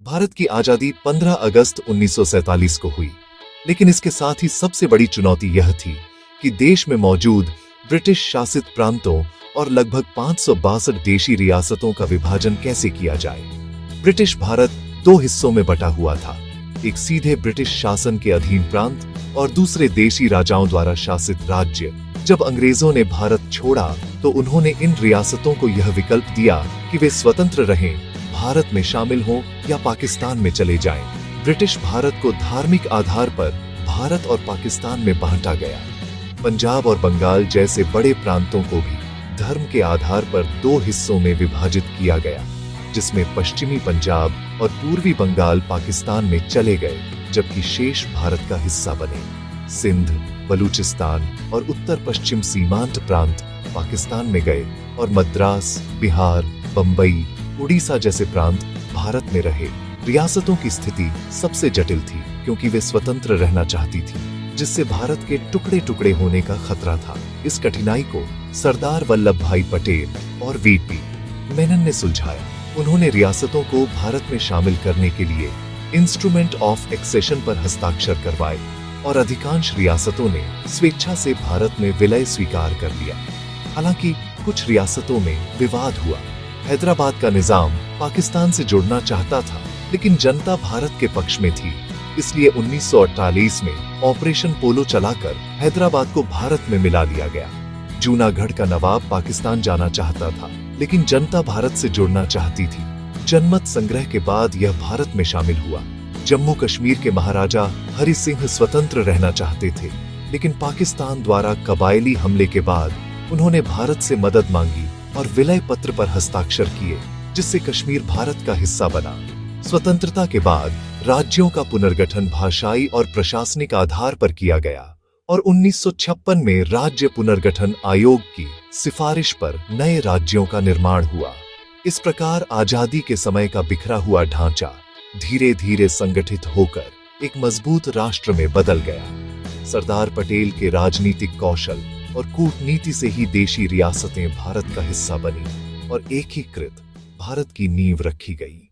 भारत की आजादी 15 अगस्त 1947 को हुई, लेकिन इसके साथ ही सबसे बड़ी चुनौती यह थी कि देश में मौजूद ब्रिटिश शासित प्रांतों और लगभग 562 देशी रियासतों का विभाजन कैसे किया जाए। ब्रिटिश भारत दो हिस्सों में बटा हुआ था, एक सीधे ब्रिटिश शासन के अधीन प्रांत और दूसरे देशी राजाओं द्वारा शासित राज्य। जब अंग्रेजों ने भारत छोड़ा तो उन्होंने इन रियासतों को यह विकल्प दिया कि वे स्वतंत्र रहें, भारत में शामिल हों या पाकिस्तान में चले जाएं। ब्रिटिश भारत को धार्मिक आधार पर भारत और पाकिस्तान में बांटा गया। पंजाब और बंगाल जैसे बड़े प्रांतों को भी धर्म के आधार पर दो हिस्सों में विभाजित किया गया, जिसमें पश्चिमी पंजाब और पूर्वी बंगाल पाकिस्तान में चले गए, जबकि शेष भारत का हिस्सा बने। सिंध, बलूचिस्तान और उत्तर पश्चिम सीमांत प्रांत पाकिस्तान में गए और मद्रास, बिहार, बंबई, उड़ीसा जैसे प्रांत भारत में रहे। रियासतों की स्थिति सबसे जटिल थी क्योंकि वे स्वतंत्र रहना चाहती थी, जिससे भारत के टुकड़े टुकड़े होने का खतरा था। इस कठिनाई को सरदार वल्लभ भाई पटेल और वीपी मेनन ने सुलझाया। उन्होंने रियासतों को भारत में शामिल करने के लिए इंस्ट्रूमेंट ऑफ एक्सेशन पर हस्ताक्षर करवाए और अधिकांश रियासतों ने स्वेच्छा से भारत में विलय स्वीकार कर लिया। हालांकि कुछ रियासतों में विवाद हुआ। हैदराबाद का निजाम पाकिस्तान से जुड़ना चाहता था, लेकिन जनता भारत के पक्ष में थी, इसलिए 1948 में ऑपरेशन पोलो चलाकर हैदराबाद को भारत में मिला लिया गया। जूनागढ़ का नवाब पाकिस्तान जाना चाहता था, लेकिन जनता भारत से जुड़ना चाहती थी। जनमत संग्रह के बाद यह भारत में शामिल हुआ। जम्मू कश्मीर के महाराजा हरि सिंह स्वतंत्र रहना चाहते थे, लेकिन पाकिस्तान द्वारा कबायली हमले के बाद उन्होंने भारत से मदद मांगी और विलय पत्र पर हस्ताक्षर किए, जिससे कश्मीर भारत का हिस्सा बना। स्वतंत्रता के बाद राज्यों का पुनर्गठन भाषाई और प्रशासनिक आधार पर किया गया और 1956 में राज्य पुनर्गठन आयोग की सिफारिश पर नए राज्यों का निर्माण हुआ। इस प्रकार आजादी के समय का बिखरा हुआ ढांचा धीरे धीरे संगठित होकर एक मजबूत राष्ट्र में बदल गया। सरदार पटेल के राजनीतिक कौशल और कूटनीति से ही देशी रियासतें भारत का हिस्सा बनी और एकीकृत भारत की नींव रखी गई।